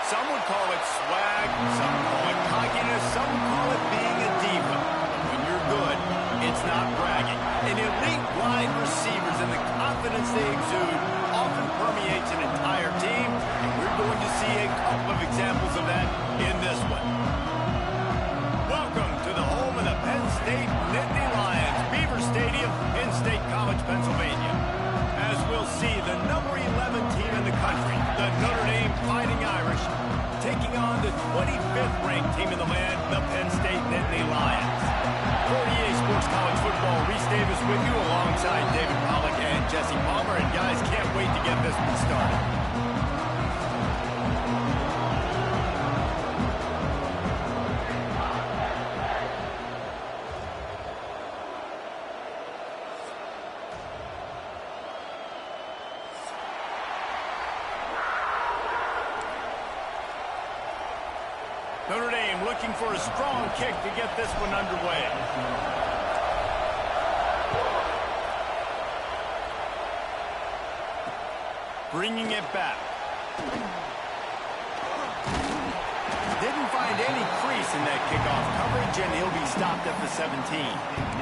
Some would call it swag, some call it cockiness, some call it being a diva. When you're good, it's not bragging. And elite wide receivers and the confidence they exude often permeates an entire team, and we're going to see a couple of examples of that in this one. Welcome to the home of the Penn State Nittany Lions, Beaver Stadium in State College, Pennsylvania. As we'll see, the number 11 team in the country, the Notre Dame Fighting Irish, taking on the 25th ranked team in the land, the Penn State Nittany Lions. For EA Sports College Football, Reese Davis with you alongside David Pollack and Jesse Palmer. And guys, can't wait to get this one started. Notre Dame looking for a strong kick to get this one underway. Bringing it back. Didn't find any crease in that kickoff coverage, and he'll be stopped at the 17.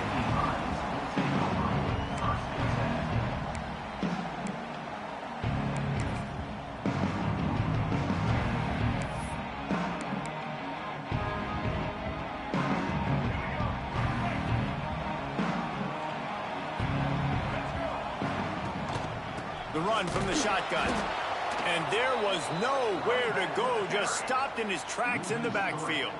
The run from the shotgun. And there was nowhere to go, just stopped in his tracks in the backfield.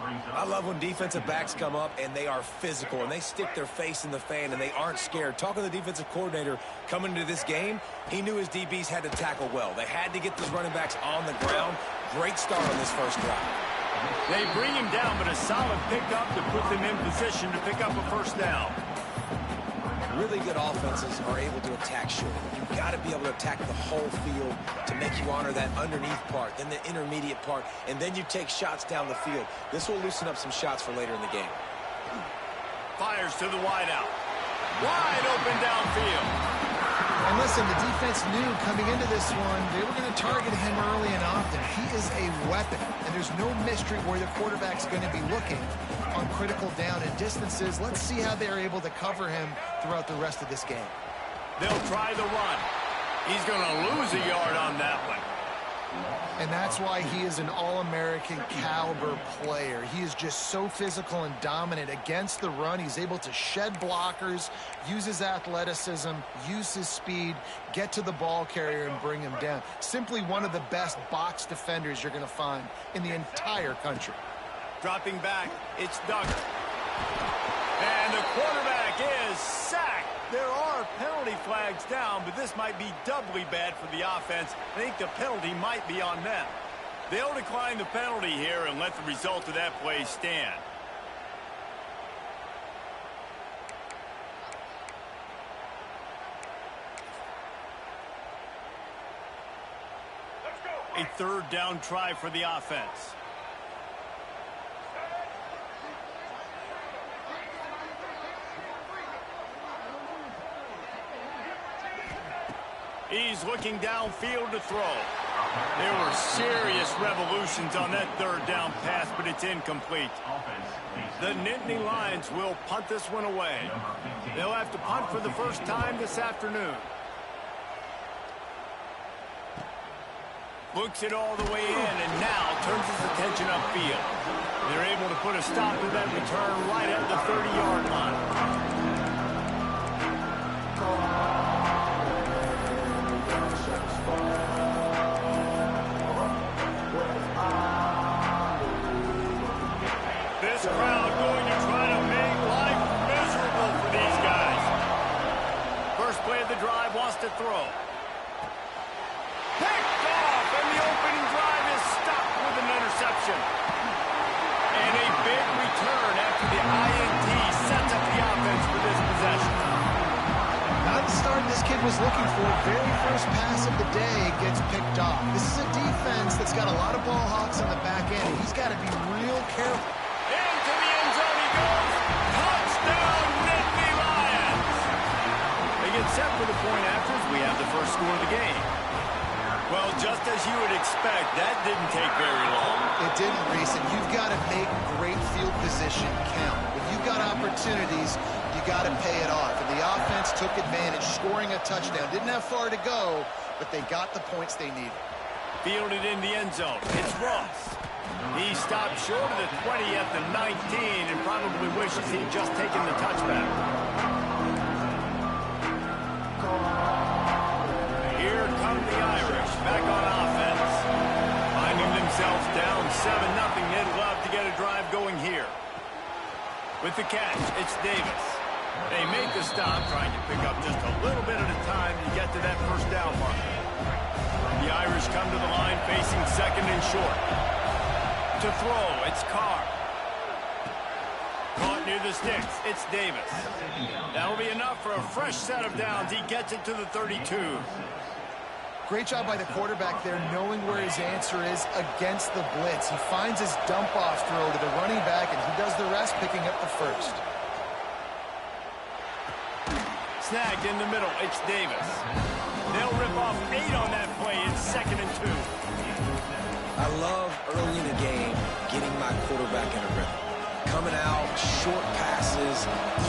I love when defensive backs come up and they are physical and they stick their face in the fan and they aren't scared. Talking to the defensive coordinator coming into this game, he knew his DBs had to tackle well. They had to get those running backs on the ground. Great start on this first drive. They bring him down, but a solid pickup to put them in position to pick up a first down. Really good offenses are able to attack short. You've got to be able to attack the whole field to make you honor that underneath part, then the intermediate part, and then you take shots down the field. This will loosen up some shots for later in the game. Fires to the wideout. Wide open downfield. And listen, the defense knew coming into this one, they were going to target him early and often. He is a weapon, and there's no mystery where the quarterback's going to be looking on critical down and distances. Let's see how they're able to cover him throughout the rest of this game. They'll try the run. He's going to lose a yard on that one. And that's why he is an All-American caliber player. He is just so physical and dominant against the run. He's able to shed blockers, use his athleticism, use his speed, get to the ball carrier and bring him down. Simply one of the best box defenders you're going to find in the entire country. Dropping back, it's Duggar. And the quarterback is sacked. There are penalty flags down, but this might be doubly bad for the offense. I think the penalty might be on them. They'll decline the penalty here and let the result of that play stand. A third down try for the offense. He's looking downfield to throw. There were serious revolutions on that third down pass, but it's incomplete. The Nittany Lions will punt this one away. They'll have to punt for the first time this afternoon. Looks it all the way in and now turns his attention upfield. They're able to put a stop to that return right at the 30-yard line. This crowd going to try to make life miserable for these guys. First play of the drive, wants to throw. Picked off, and the opening drive is stopped with an interception. And a big return after the INT sets up the offense for this possession. Not the start this kid was looking for. Very first pass of the day gets picked off. This is a defense that's got a lot of ball hawks on the back end. He's got to be real careful. Into the end zone he goes. Touchdown, Nittany Lions. They get set for the point after as we have the first score of the game. Well, just as you would expect, that didn't take very long. It didn't, Reese, and you've got to make great field position count. When you've got opportunities, you got to pay it off. And the offense took advantage, scoring a touchdown. Didn't have far to go, but they got the points they needed. Fielded in the end zone. It's Ross. He stopped short of the 20 at the 19 and probably wishes he'd just taken the touchback. Here come the Irish back on offense. Finding themselves down 7-0. They'd love to get a drive going here. With the catch, it's Davis. They make the stop, trying to pick up just a little bit at a time to get to that first down mark. The Irish come to the line facing second and short. To throw, it's Carr. Caught near the sticks, it's Davis. That'll be enough for a fresh set of downs. He gets it to the 32. Great job by the quarterback there, knowing where his answer is against the blitz. He finds his dump-off throw to the running back, and he does the rest, picking up the first. Snagged in the middle, it's Davis. They'll rip off 8 on that play. It's 2nd and 2. I love early in the game getting my quarterback in a rhythm. Coming out, short passes,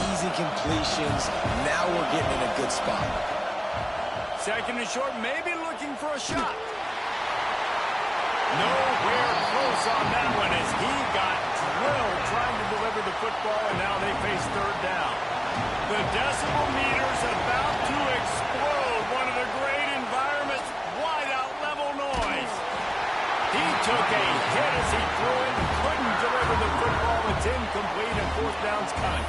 easy completions. Now we're getting in a good spot. 2nd and short, maybe looking for a shot. Nowhere close on that one as he got drilled trying to deliver the football, and now they face third down. The decibel meter's about to explode. One of the great environments, wide out level noise. He took a hit as he threw it and couldn't deliver recover the football. It's incomplete, and fourth down's coming.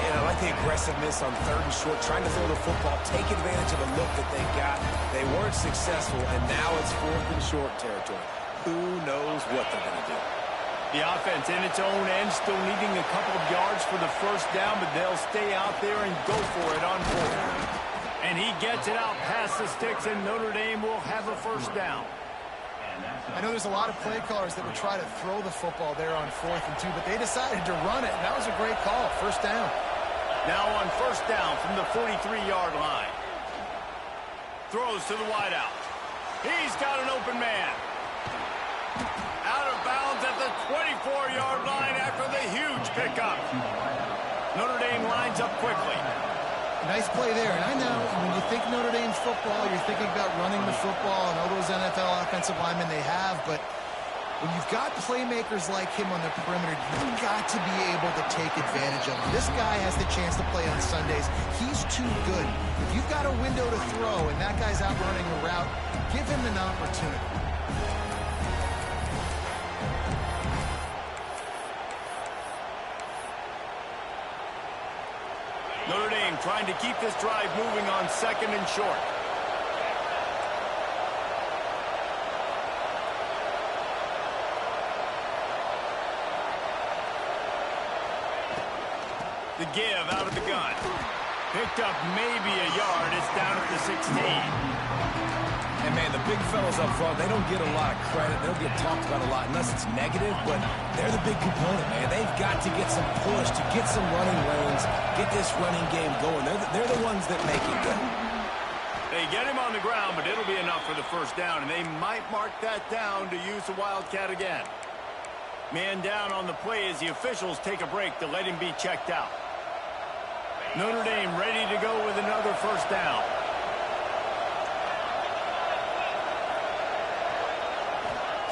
And I like the aggressiveness on 3rd and short, trying to throw the football, take advantage of a look that they got. They weren't successful, and now it's 4th and short territory. Who knows what they're going to do? The offense in its own end, still needing a couple of yards for the first down, but they'll stay out there and go for it on 4th. And he gets it out past the sticks, and Notre Dame will have a first down. I know there's a lot of play callers that would try to throw the football there on 4th and 2, but they decided to run it, and that was a great call. First down. Now on first down from the 43-yard line. Throws to the wideout. He's got an open man. Out of bounds at the 24-yard line after the huge pickup. Notre Dame lines up quickly. Nice play there. And I know when you think Notre Dame football, you're thinking about running the football and all those NFL offensive linemen they have. But when you've got playmakers like him on the perimeter, you've got to be able to take advantage of him. This guy has the chance to play on Sundays. He's too good. If you've got a window to throw and that guy's out running a route, give him an opportunity. Notre Dame trying to keep this drive moving on 2nd and short. The give out of the gun. Picked up maybe a yard. It's down at the 16. And, man, the big fellas up front, they don't get a lot of credit. They don't get talked about a lot unless it's negative, but they're the big component, man. They've got to get some push, to get some running lanes, get this running game going. They're the ones that make it go. They get him on the ground, but it'll be enough for the first down, and they might mark that down to use the Wildcat again. Man down on the play as the officials take a break to let him be checked out. Notre Dame ready to go with another first down.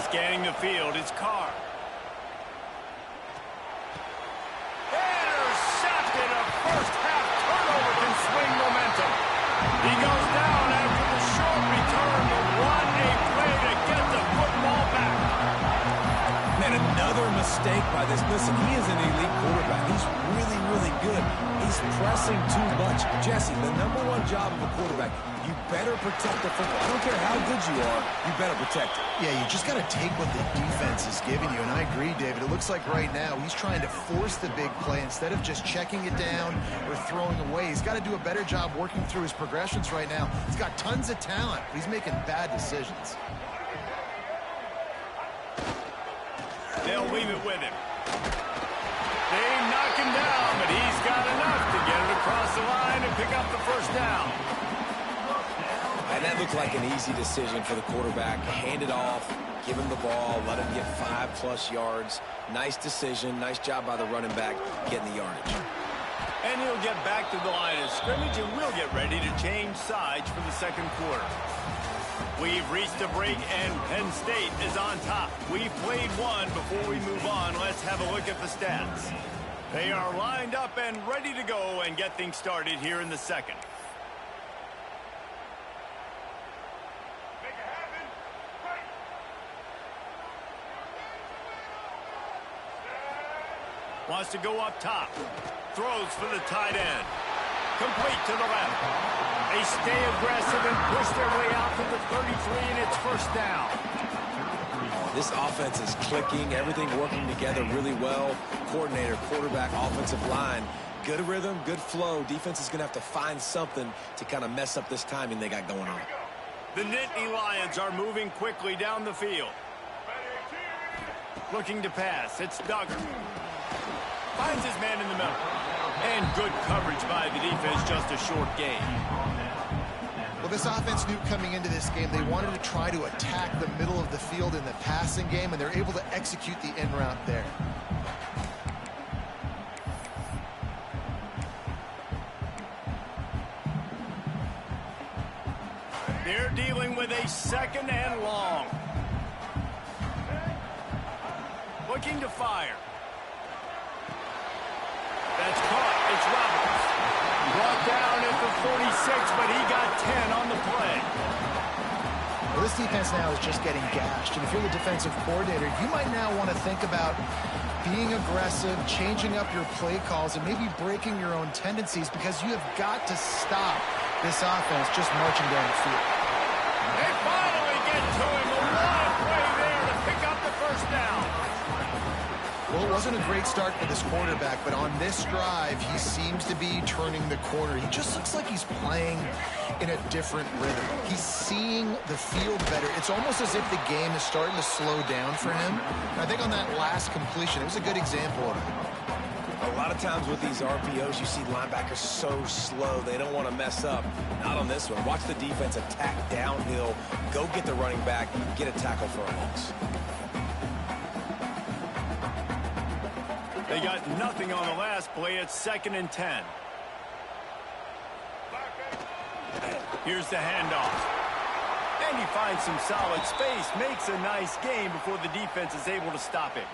Scanning the field, it's Carr. Intercepted. A first-half turnover can swing momentum. He goes down after the short return, but what a play to get the football back. Man, another mistake by this. Listen, he is an elite quarterback. He's really, really good. He's pressing too much. Jesse, the #1 job of a quarterback, you better protect the football. I don't care how good you are, you better protect it. Yeah, you just got to take what the defense is giving you, and I agree, David. It looks like right now he's trying to force the big play instead of just checking it down or throwing away. He's got to do a better job working through his progressions right now. He's got tons of talent, but he's making bad decisions. They'll leave it with him. They knock him down, but he's got enough to get it across the line and pick up the first down. And that looked like an easy decision for the quarterback. Hand it off, give him the ball, let him get 5+ yards. Nice decision. Nice job by the running back getting the yardage. And he'll get back to the line of scrimmage, and we'll get ready to change sides for the second quarter. We've reached a break, and Penn State is on top. We've played one. Before we move on, let's have a look at the stats. They are lined up and ready to go and get things started here in the second. Wants to go up top. Throws for the tight end. Complete to the left. They stay aggressive and push their way out to the 33, and it's first down. This offense is clicking. Everything working together really well. Coordinator, quarterback, offensive line. Good rhythm, good flow. Defense is going to have to find something to kind of mess up this timing they got going on. The Nittany Lions are moving quickly down the field. Looking to pass. It's Duggar. Finds his man in the middle. And good coverage by the defense, just a short gain. Well, this offense knew coming into this game they wanted to try to attack the middle of the field in the passing game, and they're able to execute the in route there. They're dealing with a second and long. Looking to fire. That's caught. It's Roberts. Brought down at the 46, but he got 10 on the play. Well, this defense now is just getting gashed, and if you're the defensive coordinator, you might now want to think about being aggressive, changing up your play calls, and maybe breaking your own tendencies, because you have got to stop this offense just marching down the field. They finally get to him. A lot of play there to pick up the first down. Well, it wasn't a great start for this quarterback, but on this drive, he seems to be turning the corner. He just looks like he's playing in a different rhythm. He's seeing the field better. It's almost as if the game is starting to slow down for him. I think on that last completion, it was a good example of it. A lot of times with these RPOs, you see linebackers so slow, they don't want to mess up. Not on this one. Watch the defense attack downhill, go get the running back, get a tackle for a loss. They got nothing on the last play. It's 2nd and 10. Here's the handoff. And he finds some solid space, makes a nice gain before the defense is able to stop him.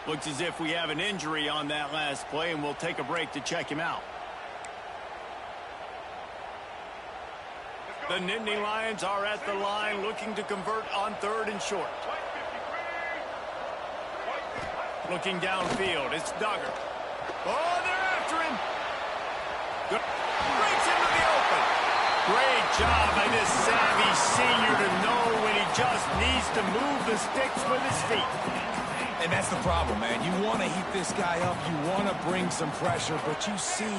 Looks as if we have an injury on that last play, and we'll take a break to check him out. The Nittany Lions are at the line looking to convert on 3rd and short. Looking downfield, it's Duggar. Oh, they're after him. Breaks into the open. Great job by this savvy senior to know when he just needs to move the sticks with his feet. And that's the problem, man. You want to heat this guy up. You want to bring some pressure, but you see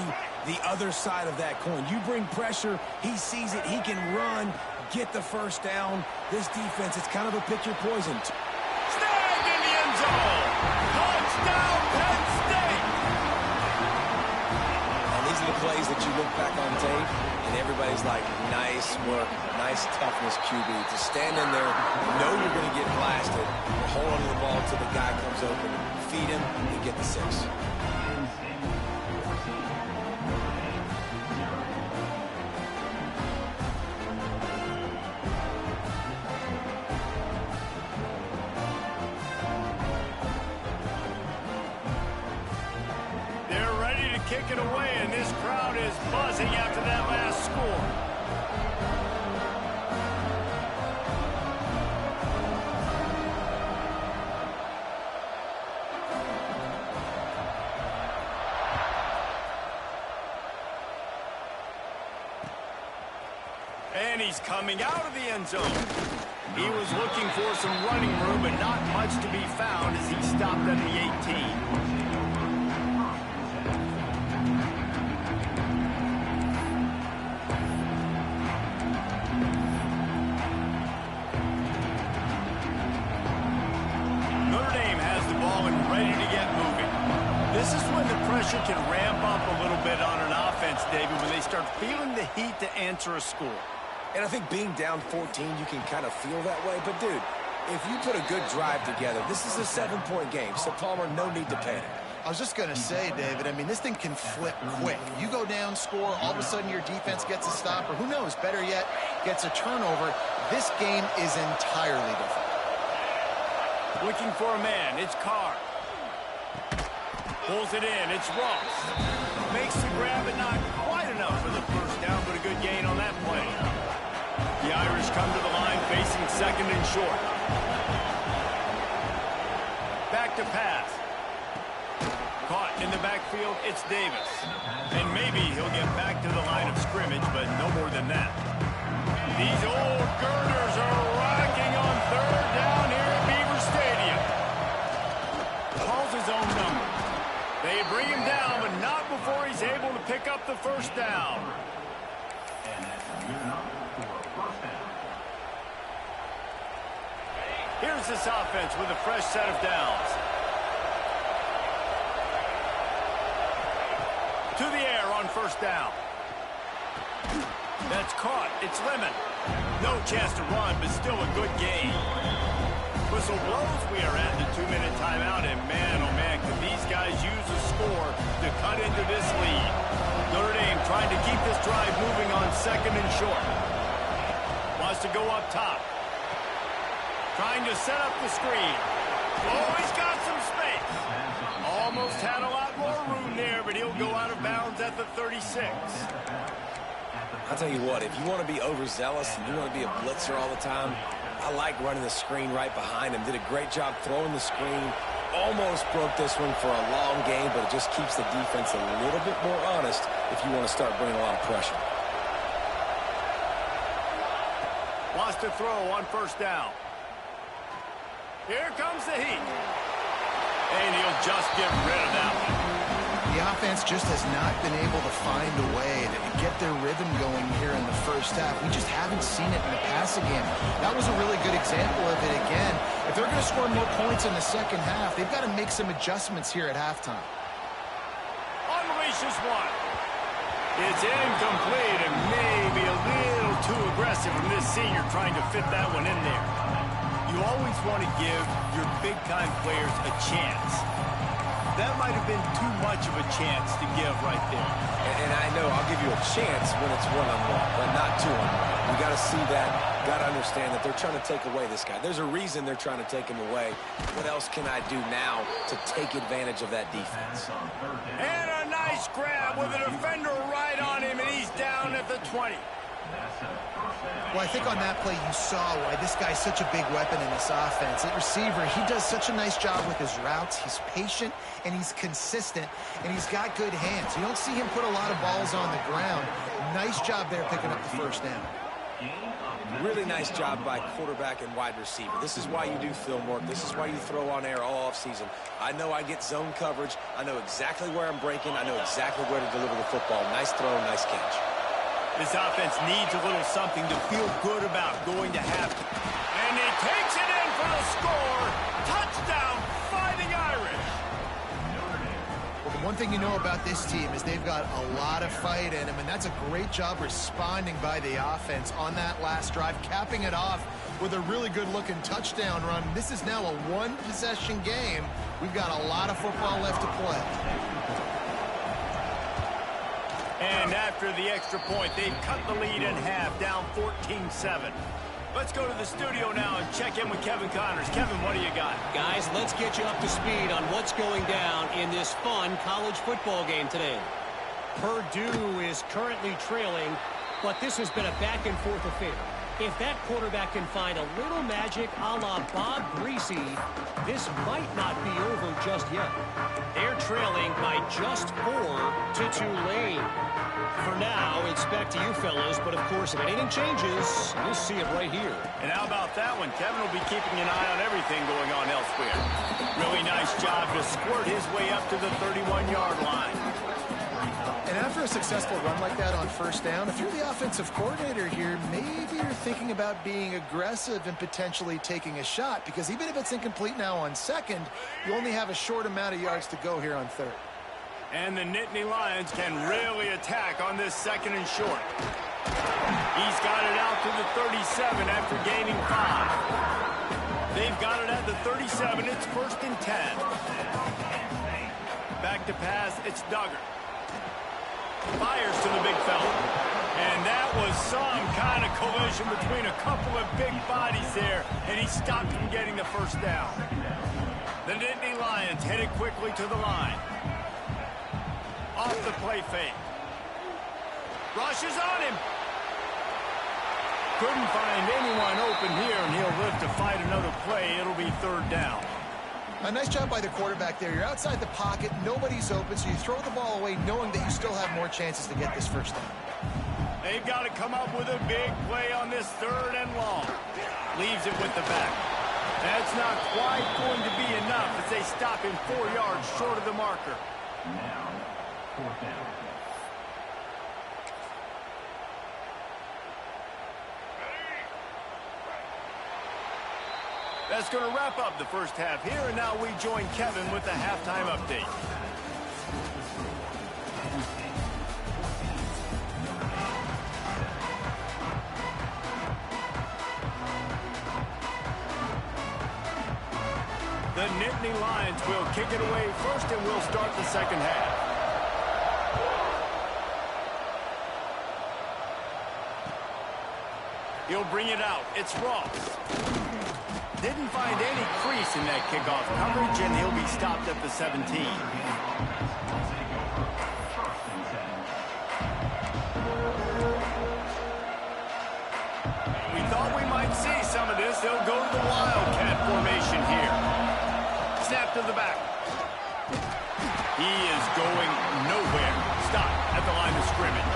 the other side of that coin. You bring pressure, he sees it, he can run, get the first down. This defense, it's kind of a pick your poison. Snagged in the end zone. Touchdown, Penn State. And these are the plays that you look back on tape, and everybody's like, nice work, nice toughness, QB. To stand in there, know you're going to get blasted, and hold on to the ball until the guy comes open, feed him, and get the 6. Kick it away, and this crowd is buzzing after that last score. And he's coming out of the end zone. He was looking for some running room, but not much to be found as he stopped at the 18. Pressure can ramp up a little bit on an offense, David, when they start feeling the heat to answer a score. And I think being down 14, you can kind of feel that way. But, dude, if you put a good drive together, this is a 7-point game. So, Palmer, no need to panic. I was just going to say, David, I mean, this thing can flip quick. You go down, score, all of a sudden your defense gets a stop, or who knows, better yet, gets a turnover. This game is entirely different. Looking for a man, it's Carr. Pulls it in, it's Ross. Makes the grab, but not quite enough for the first down, but a good gain on that play. The Irish come to the line facing 2nd and short. Back to pass. Caught in the backfield, it's Davis. And maybe he'll get back to the line of scrimmage, but no more than that. These old girders are rocking on 3rd down here at Beaver Stadium. Calls his own number. They bring him down, but not before he's able to pick up the first down. Here's this offense with a fresh set of downs. To the air on 1st down. That's caught. It's Lemon. No chance to run, but still a good gain. Whistle blows. We are at the 2-minute timeout, and man, oh man, could these guys use a score to cut into this lead. Notre Dame trying to keep this drive moving on 2nd and short. Wants to go up top. Trying to set up the screen. Oh, he's got some space. Almost had a lot more room there, but he'll go out of bounds at the 36. I'll tell you what, if you want to be overzealous and you want to be a blitzer all the time, I like running the screen right behind him. Did a great job throwing the screen, almost broke this one for a long game, but it just keeps the defense a little bit more honest if you want to start bringing a lot of pressure. Wants to throw on first down. Here comes the heat. And he'll just get rid of that one. The offense just has not been able to find a way to get their rhythm going here in the first half. We just haven't seen it in the passing game. That was a really good example of it again. If they're going to score more points in the second half, they've got to make some adjustments here at halftime. Unleashes one. It's incomplete and maybe a little too aggressive from this senior trying to fit that one in there. You always want to give your big-time players a chance. That might have been too much of a chance to give right there. And I know I'll give you a chance when it's one-on-one, but not two-on-one. You got to see that, got to understand that they're trying to take away this guy. There's a reason they're trying to take him away. What else can I do now to take advantage of that defense? And a nice grab with a defender right on him, and he's down at the 20. Well, I think on that play you saw why this guy's such a big weapon in this offense. At receiver, he does such a nice job with his routes. He's patient, and he's consistent, and he's got good hands. You don't see him put a lot of balls on the ground. Nice job there picking up the first down. Really nice job by quarterback and wide receiver. This is why you do film work. This is why you throw on air all offseason. I know I get zone coverage. I know exactly where I'm breaking. I know exactly where to deliver the football. Nice throw, nice catch. This offense needs a little something to feel good about going to halftime. And he takes it in for the score. Touchdown, Fighting Irish. Well, the one thing you know about this team is they've got a lot of fight in them, and that's a great job responding by the offense on that last drive, capping it off with a really good-looking touchdown run. This is now a one-possession game. We've got a lot of football left to play. And after the extra point, they've cut the lead in half, down 14-7. Let's go to the studio now and check in with Kevin Connors. Kevin, what do you got? Guys, let's get you up to speed on what's going down in this fun college football game today. Purdue is currently trailing, but this has been a back-and-forth affair. If that quarterback can find a little magic a la Bob Greasy, this might not be over just yet. They're trailing by just 4 to Tulane. For now, it's back to you fellas, but of course, if anything changes, you'll see it right here. And how about that one? Kevin will be keeping an eye on everything going on elsewhere. Really nice job to squirt his way up to the 31-yard line. And after a successful run like that on first down, if you're the offensive coordinator here, maybe you're thinking about being aggressive and potentially taking a shot, because even if it's incomplete now on second, you only have a short amount of yards to go here on third. And the Nittany Lions can really attack on this second and short. He's got it out to the 37 after gaining 5. They've got it at the 37. It's 1st and 10. Back to pass. It's Duggar. Fires to the big fella. And that was some kind of collision between a couple of big bodies there, and he stopped from getting the first down. The Nittany Lions headed quickly to the line. Off the play fake. Rushes on him. Couldn't find anyone open here, and he'll live to fight another play. It'll be 3rd down. A nice job by the quarterback there. You're outside the pocket, nobody's open, so you throw the ball away knowing that you still have more chances to get this first down. They've got to come up with a big play on this 3rd and long. Leaves it with the back. That's not quite going to be enough as they stop him 4 yards short of the marker. Now, 4th down. That's going to wrap up the first half here, and now we join Kevin with the halftime update. The Nittany Lions will kick it away first, and we'll start the second half. He'll bring it out. It's Ross. Didn't find any crease in that kickoff coverage, and he'll be stopped at the 17. We thought we might see some of this. They'll go to the Wildcat formation here. Snap to the back. He is going nowhere. Stop at the line of scrimmage.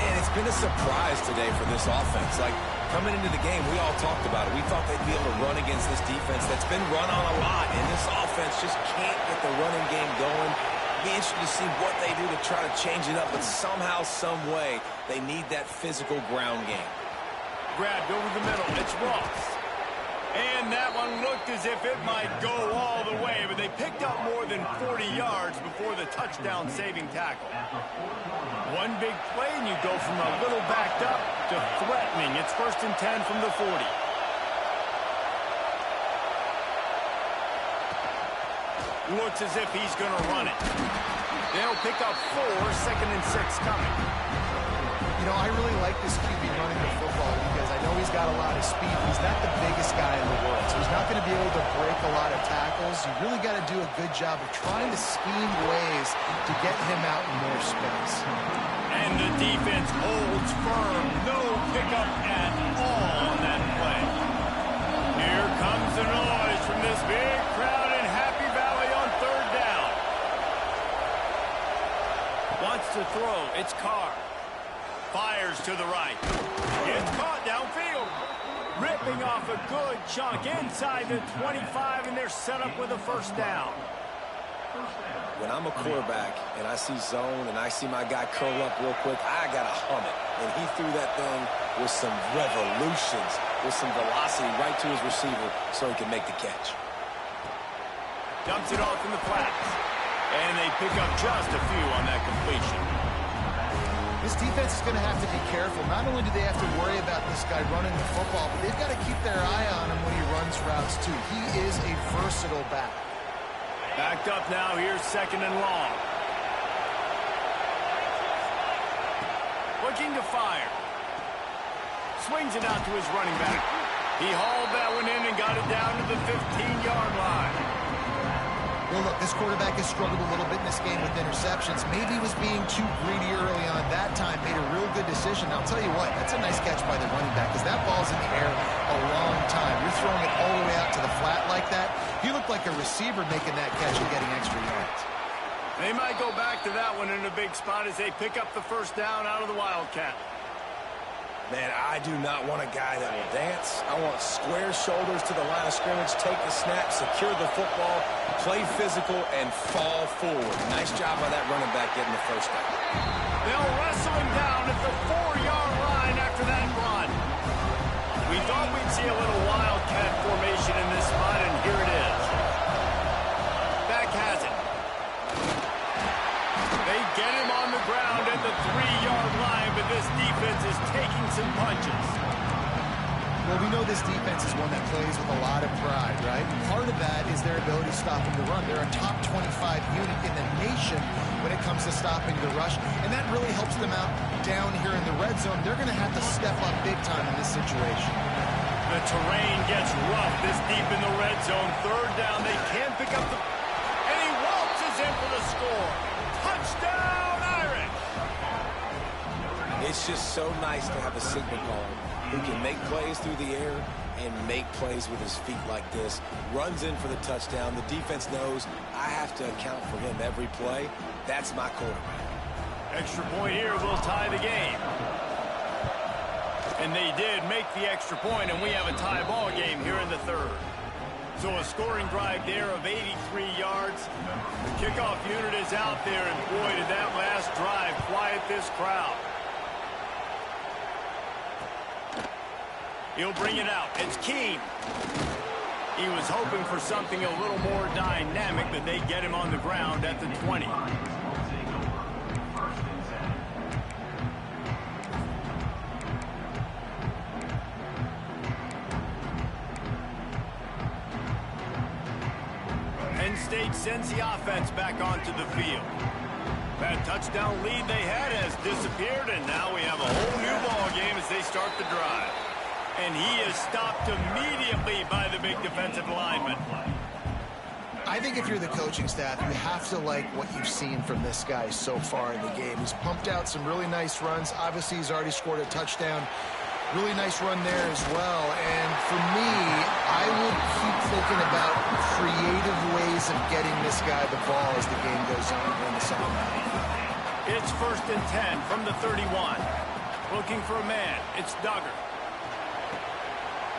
And it's been a surprise today for this offense. Like, coming into the game, we all talked about it. We thought they'd be able to run against this defense that's been run on a lot, and this offense just can't get the running game going. Be interested to see what they do to try to change it up, but somehow, some way, they need that physical ground game. Grabbed over the middle. It's Ross. And that one looked as if it might go all the way, but they picked up more than 40 yards before the touchdown-saving tackle. One big play, and you go from a little backed up to threatening. It's 1st and 10 from the 40. Looks as if he's going to run it. They'll pick up 4, 2nd and 6 coming. You know, I really like this QB running the football because I know he's got a lot of speed. He's not the biggest guy in the world, so he's not going to be able to break a lot of tackles. You really got to do a good job of trying to scheme ways to get him out in more space. And the defense holds firm. No pickup at all on that play. Here comes the noise from this big crowd in Happy Valley on 3rd down. Wants to throw. It's Carr. Fires to the right. It's caught downfield. Ripping off a good chunk inside the 25, and they're set up with a 1st down. When I'm a quarterback and I see zone and I see my guy curl up real quick, I got to hum it. And he threw that thing with some revolutions, with some velocity right to his receiver so he can make the catch. Dumps it off in the flats. And they pick up just a few on that completion. This defense is going to have to be careful. Not only do they have to worry about this guy running the football, but they've got to keep their eye on him when he runs routes, too. He is a versatile back. Backed up now. Here's 2nd and long. Looking to fire. Swings it out to his running back. He hauled that one in and got it down to the 15-yard line. Well, look, this quarterback has struggled a little bit in this game with interceptions. Maybe he was being too greedy early on. That time made a real good decision. I'll tell you what, that's a nice catch by the running back because that ball's in the air a long time. You're throwing it all the way out to the flat like that. He looked like a receiver making that catch and getting extra yards. They might go back to that one in a big spot as they pick up the 1st down out of the Wildcat. Man, I do not want a guy that will dance. I want square shoulders to the line of scrimmage, take the snap, secure the football, play physical, and fall forward. Nice job by that running back getting the 1st down. They'll wrestle him down at the 4-yard line after that run. We thought we'd see a little Wildcat formation in this spot, and here it is. Back has it. They get him on the ground at the 3-yard line, but this defense is taking some punches. Well, we know this defense is one that plays with a lot of pride, right? Part of that is their ability to stop the run. They're a top 25 unit in the nation when it comes to stopping the rush, and that really helps them out down here in the red zone. They're going to have to step up big time in this situation. The terrain gets rough this deep in the red zone. 3rd down, they can pick up the... And he waltzes in for the score. Touchdown, Irish! It's just so nice to have a signal caller who can make plays through the air and make plays with his feet like this. Runs in for the touchdown. The defense knows I have to account for him every play. That's my quarterback. Extra point here will tie the game. And they did make the extra point, and we have a tie ball game here in the 3rd. So a scoring drive there of 83 yards. The kickoff unit is out there, and boy, did that last drive quiet this crowd. He'll bring it out. It's Keene. He was hoping for something a little more dynamic, but they get him on the ground at the 20. Penn State sends the offense back onto the field. That touchdown lead they had has disappeared, and now we have a whole new ball game as they start the drive. And he is stopped immediately by the big defensive lineman. I think if you're the coaching staff, you have to like what you've seen from this guy so far in the game. He's pumped out some really nice runs. Obviously, he's already scored a touchdown. Really nice run there as well. And for me, I would keep thinking about creative ways of getting this guy the ball as the game goes on here in the second half. It's 1st and 10 from the 31. Looking for a man. It's Duggar.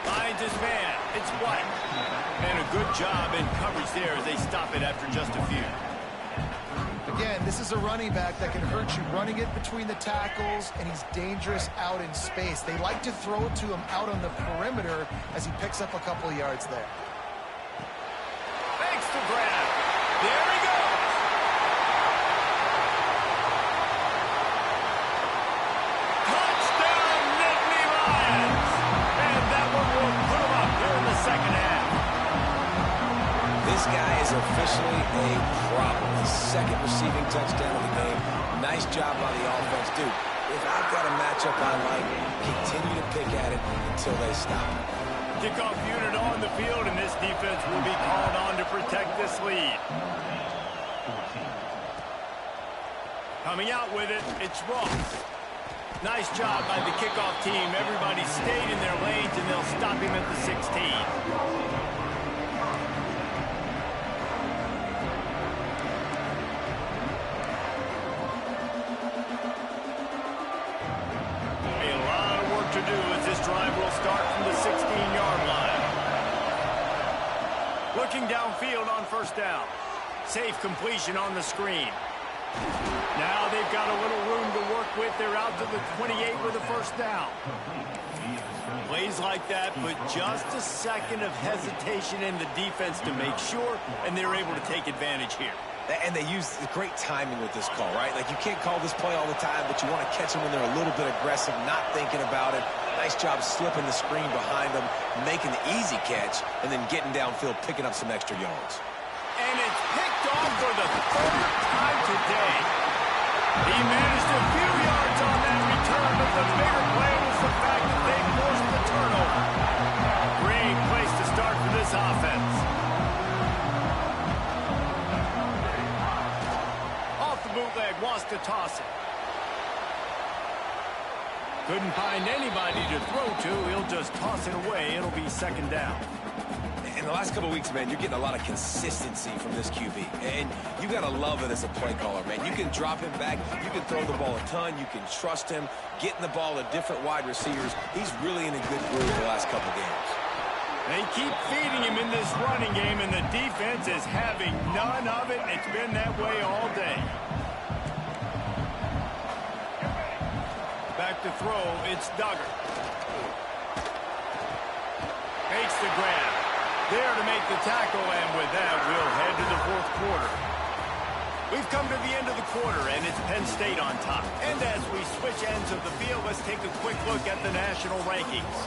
Finds his man. It's White. And a good job in coverage there as they stop it after just a few. Again, this is a running back that can hurt you running it between the tackles, and he's dangerous out in space. They like to throw it to him out on the perimeter as he picks up a couple of yards there. Thanks to grab. There he goes. Touchdown, Nittany Lions. And that one will put him up here in the second half. This guy is officially a problem. His second receiving touchdown of the game. Nice job by the offense. Dude, if I've got a matchup I like, continue to pick at it until they stop. Kickoff unit on the field, and this defense will be called on to protect this lead. Coming out with it, it's Ross. Nice job by the kickoff team. Everybody stayed in their lanes, and they'll stop him at the 16. To do as this drive will start from the 16-yard line. Looking downfield on 1st down. Safe completion on the screen. Now they've got a little room to work with. They're out to the 28 with a 1st down. Plays like that, but just a second of hesitation in the defense to make sure, and they're able to take advantage here. And they use the great timing with this call, right? Like, you can't call this play all the time, but you want to catch them when they're a little bit aggressive, not thinking about it. Nice job slipping the screen behind them, making the easy catch, and then getting downfield, picking up some extra yards. And it's picked off for the 3rd time today. He managed a few yards on that return, but the bigger play was the fact that they forced the turnover. Great place to start for this offense. Bootleg wants to toss it. Couldn't find anybody to throw to. He'll just toss it away. It'll be 2nd down. In the last couple of weeks, man, you're getting a lot of consistency from this QB. And you got to love it as a play caller, man. You can drop him back. You can throw the ball a ton. You can trust him. Getting the ball to different wide receivers. He's really in a good groove the last couple games. They keep feeding him in this running game, and the defense is having none of it. It's been that way all day. Back to throw, it's Duggar. Makes the grab. There to make the tackle, and with that, we'll head to the 4th quarter. We've come to the end of the quarter, and it's Penn State on top. And as we switch ends of the field, let's take a quick look at the national rankings.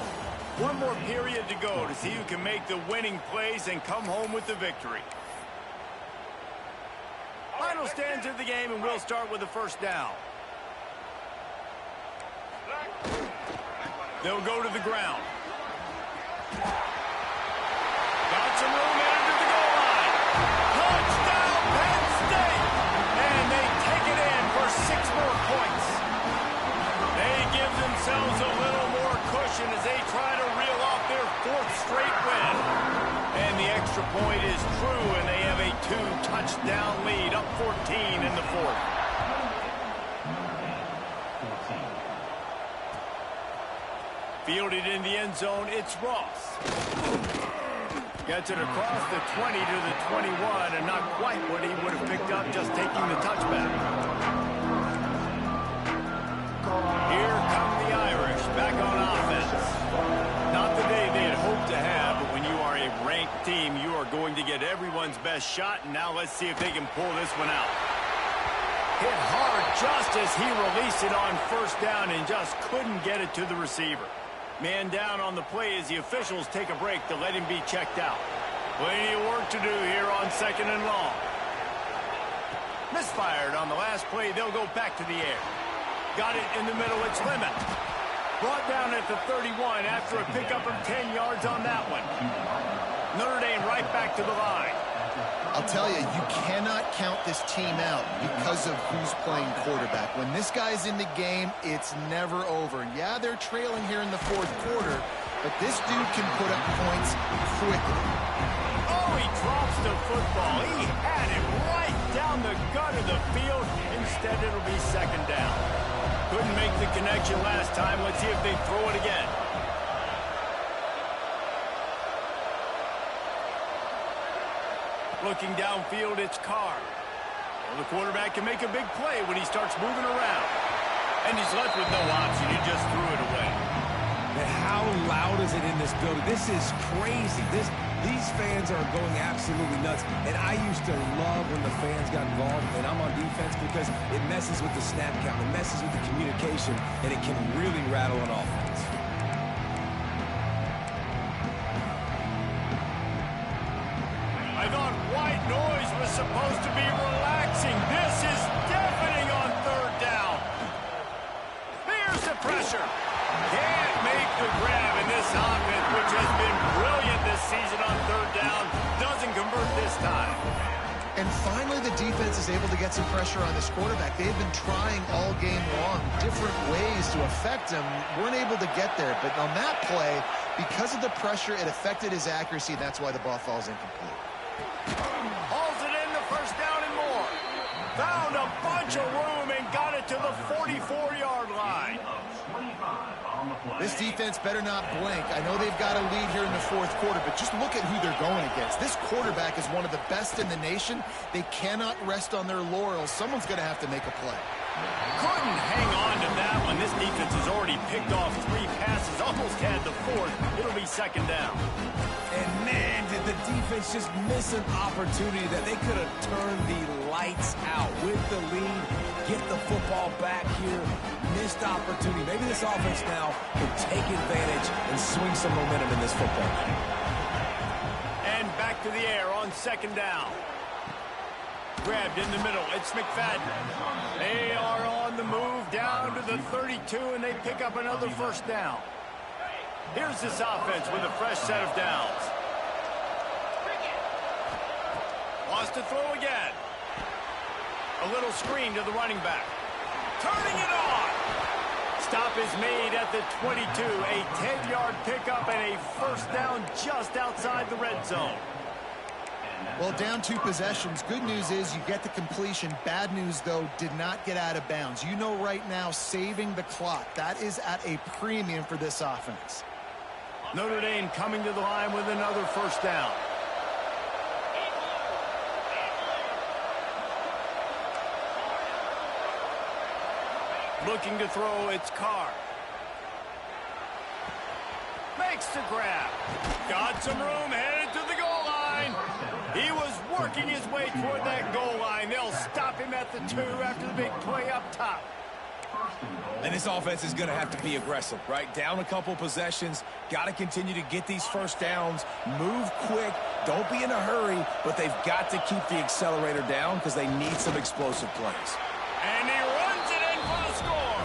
One more period to go to see who can make the winning plays and come home with the victory. Final stands of the game, and we'll start with the 1st down. They'll go to the ground. Got some room into the goal line. Touchdown, Penn State! And they take it in for 6 more points. They give themselves a little more cushion as they try to reel off their 4th straight win. And the extra point is true, and they have a 2-touchdown lead, up 14 in the 4th. Fielded in the end zone, it's Ross. Gets it across the 20 to the 21, and not quite what he would have picked up just taking the touchback. Here come the Irish, back on offense. Not the day they had hoped to have, but when you are a ranked team, you are going to get everyone's best shot, and now let's see if they can pull this one out. Hit hard just as he released it on 1st down and just couldn't get it to the receiver. Man down on the play as the officials take a break to let him be checked out. Plenty of work to do here on 2nd and long. Misfired on the last play. They'll go back to the air. Got it in the middle. It's Lemon. Brought down at the 31 after a pickup of 10 yards on that one. Notre Dame right back to the line. I'll tell you, you cannot count this team out because of who's playing quarterback. When this guy's in the game, it's never over. Yeah, they're trailing here in the fourth quarter, but this dude can put up points quickly. Oh, he drops the football. He had it right down the gut of the field. Instead, it'll be second down. Couldn't make the connection last time. Let's see if they throw it again. Looking downfield, it's Carr. Well, the quarterback can make a big play when he starts moving around. And he's left with no option. He just threw it away. And how loud is it in this building? This is crazy. These fans are going absolutely nuts. And I used to love when the fans got involved, and I'm on defense, because it messes with the snap count. It messes with the communication, and it can really rattle an offense. I thought white noise was supposed to be relaxing. This is deafening on third down. Here's the pressure. Can't make the grab in this offense, which has been brilliant this season on third down. Doesn't convert this time. And finally, the defense is able to get some pressure on this quarterback. They've been trying all game long different ways to affect him. Weren't able to get there. But on that play, because of the pressure, it affected his accuracy. And that's why the ball falls incomplete. Hauls it in, the first down and more. Found a bunch of room and got it to the 44-yard line. This defense better not blink. I know they've got a lead here in the fourth quarter, but just look at who they're going against. This quarterback is one of the best in the nation. They cannot rest on their laurels. Someone's going to have to make a play. Couldn't hang on to that one. This defense has already picked off 3 passes, almost had the 4th. It'll be second down. And man, did the defense just miss an opportunity that they could have turned the lights out with the lead, get the football back here. Missed opportunity. Maybe this offense now can take advantage and swing some momentum in this football game. And back to the air on second down. Grabbed in the middle. It's McFadden. They are on the move down to the 32, and they pick up another first down. Here's this offense with a fresh set of downs. Wants to throw again. A little screen to the running back. Turning it on. Stop is made at the 22. A 10-yard pickup and a first down just outside the red zone. Well, down 2 possessions. Good news is you get the completion. Bad news, though, did not get out of bounds. You know right now, saving the clock. That is at a premium for this offense. Notre Dame coming to the line with another first down. Looking to throw, it's Carr. Makes the grab. Got some room, headed to the goal line. He was working his way toward that goal line. They'll stop him at the 2 after the big play up top. And this offense is going to have to be aggressive, right? Down a couple possessions. Got to continue to get these first downs. Move quick. Don't be in a hurry, but they've got to keep the accelerator down because they need some explosive plays. And he runs it in for the score.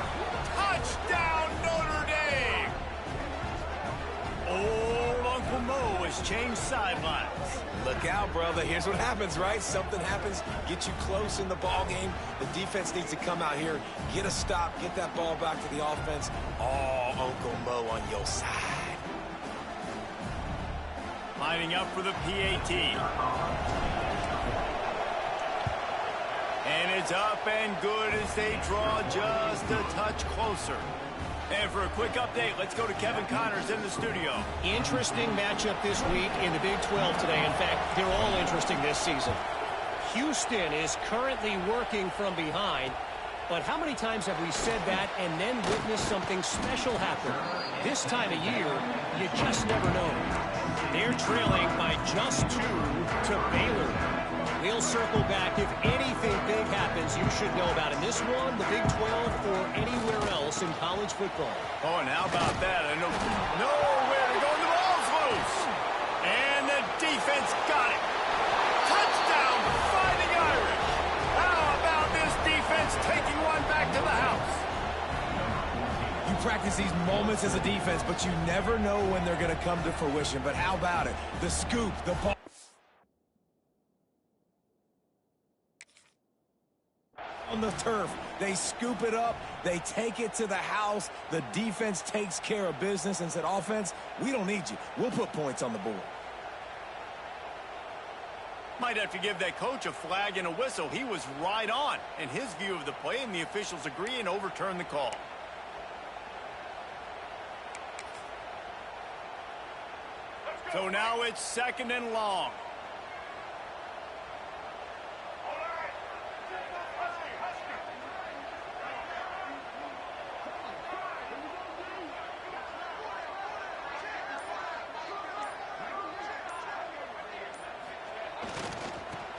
Touchdown, Notre Dame. Old Uncle Mo has changed sidelines. Look out, brother. Here's what happens, right? Something happens, get you close in the ball game. The defense needs to come out here, get a stop, get that ball back to the offense. Oh, Uncle Mo on your side. Lining up for the PAT. And it's up and good as they draw just a touch closer. And for a quick update, let's go to Kevin Connors in the studio. Interesting matchup this week in the Big 12 today. In fact, they're all interesting this season. Houston is currently working from behind, but how many times have we said that and then witnessed something special happen? This time of year, you just never know. They're trailing by just 2 to Baylor. We'll circle back. If anything big happens, you should know about it. This one, the Big 12, or anywhere else in college football. Oh, and how about that? I know nowhere to go. The ball's loose. And the defense got it. Touchdown, Fighting Irish. How about this defense taking one back to the house? You practice these moments as a defense, but you never know when they're going to come to fruition. But how about it? The scoop, the ball. on the turf. They scoop it up. They take it to the house. The defense takes care of business and said, offense, we don't need you. We'll put points on the board. Might have to give that coach a flag and a whistle. He was right on in his view of the play, and the officials agree and overturn the call. So now it's 2nd and long.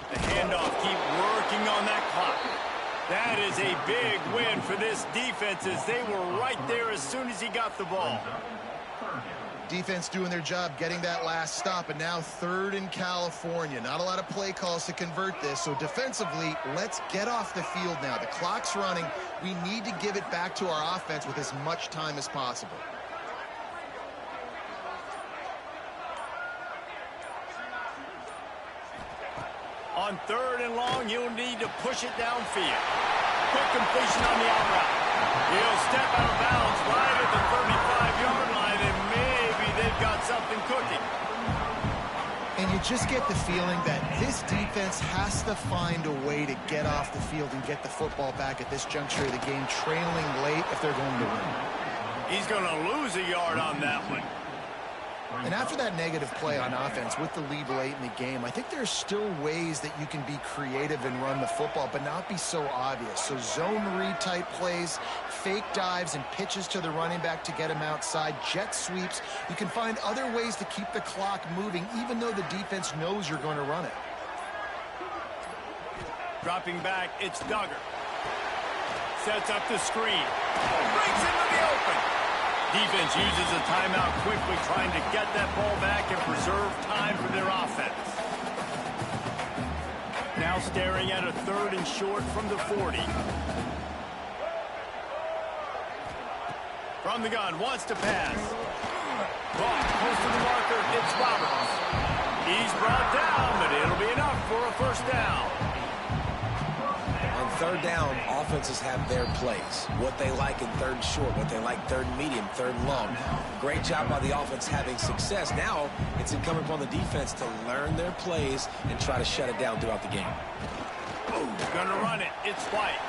The handoff, keep working on that clock. That is a big win for this defense as they were right there as soon as he got the ball. Defense doing their job getting that last stop, and now 3rd in California. Not a lot of play calls to convert this, so defensively, let's get off the field now. The clock's running. We need to give it back to our offense with as much time as possible. On 3rd and long, you'll need to push it downfield. Quick completion on the out route. He'll step out of bounds right at the 35-yard line, and maybe they've got something cooking. And you just get the feeling that this defense has to find a way to get off the field and get the football back at this juncture of the game, trailing late if they're going to win. He's going to lose a yard on that one. And after that negative play on offense with the lead late in the game, I think there's still ways that you can be creative and run the football, but not be so obvious. So zone read type plays, fake dives, and pitches to the running back to get him outside, jet sweeps. You can find other ways to keep the clock moving, even though the defense knows you're going to run it. Dropping back, it's Duggar. Sets up the screen. Breaks into the open. Defense uses a timeout quickly, trying to get that ball back and preserve time for their offense. Now staring at a 3rd and short from the 40. From the gun, wants to pass. Ball close to the marker, it's Roberts. He's brought down, but it'll be enough for a 1st down. On 3rd down, offenses have their plays. What they like in 3rd and short, what they like 3rd and medium, 3rd and long. Great job by the offense having success. Now it's incumbent upon the defense to learn their plays and try to shut it down throughout the game. Gonna run it. It's White.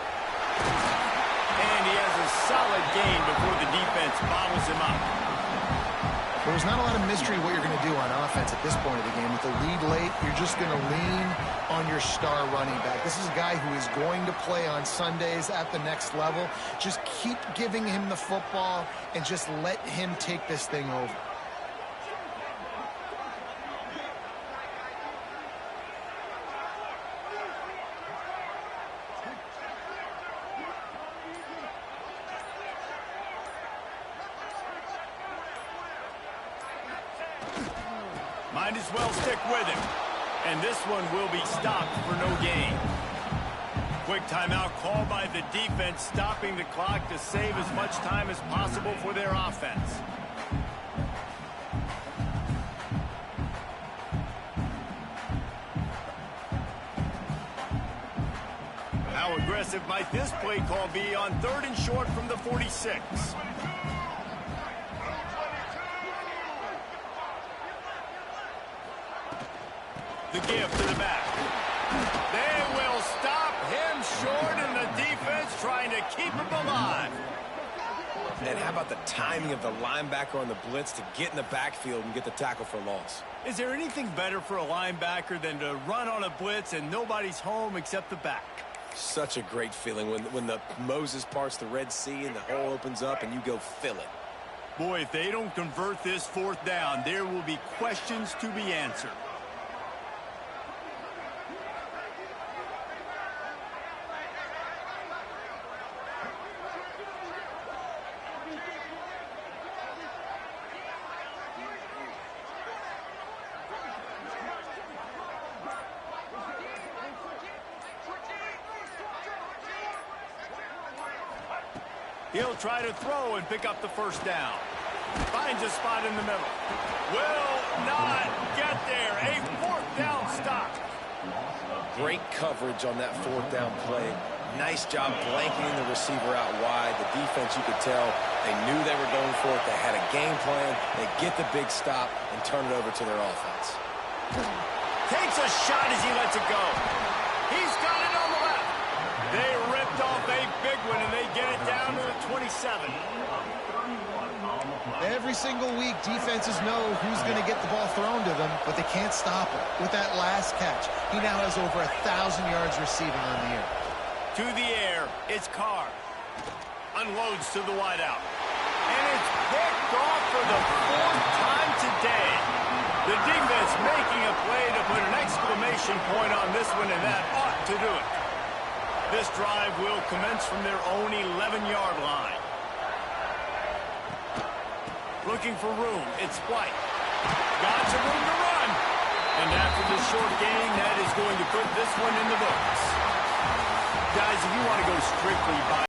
And he has a solid gain before the defense bottles him up. There's not a lot of mystery what you're going to do on offense at this point of the game. With the lead late, you're just going to lean on your star running back. This is a guy who is going to play on Sundays at the next level. Just keep giving him the football and just let him take this thing over. Might as well stick with him. And this one will be stopped for no gain. Quick timeout called by the defense, stopping the clock to save as much time as possible for their offense. How aggressive might this play call be on 3rd and short from the 46? The give to the back. They will stop him short, and the defense trying to keep him alive. And how about the timing of the linebacker on the blitz to get in the backfield and get the tackle for loss? Is there anything better for a linebacker than to run on a blitz and nobody's home except the back? Such a great feeling when the Moses parts the Red Sea and the hole opens up and you go fill it. Boy, if they don't convert this 4th down, there will be questions to be answered. He'll try to throw and pick up the 1st down. Finds a spot in the middle. Will not get there. A 4th down stop. Great coverage on that 4th down play. Nice job blanketing the receiver out wide. The defense, you could tell, they knew they were going for it. They had a game plan. They get the big stop and turn it over to their offense. Takes a shot as he lets it go. He's got it on the left. They ripped off a big one, and they get it down to the 27. Every single week, defenses know who's going to get the ball thrown to them, but they can't stop him. With that last catch, he now has over 1,000 yards receiving on the year. To the air, it's Carr. Unloads to the wideout. And it's picked off for the 4th time today. The defense making a play to put an exclamation point on this one, and that ought to do it. This drive will commence from their own 11-yard line. Looking for room, it's White. Got some room to run. And after the short gain, that is going to put this one in the books. Guys, if you want to go strictly by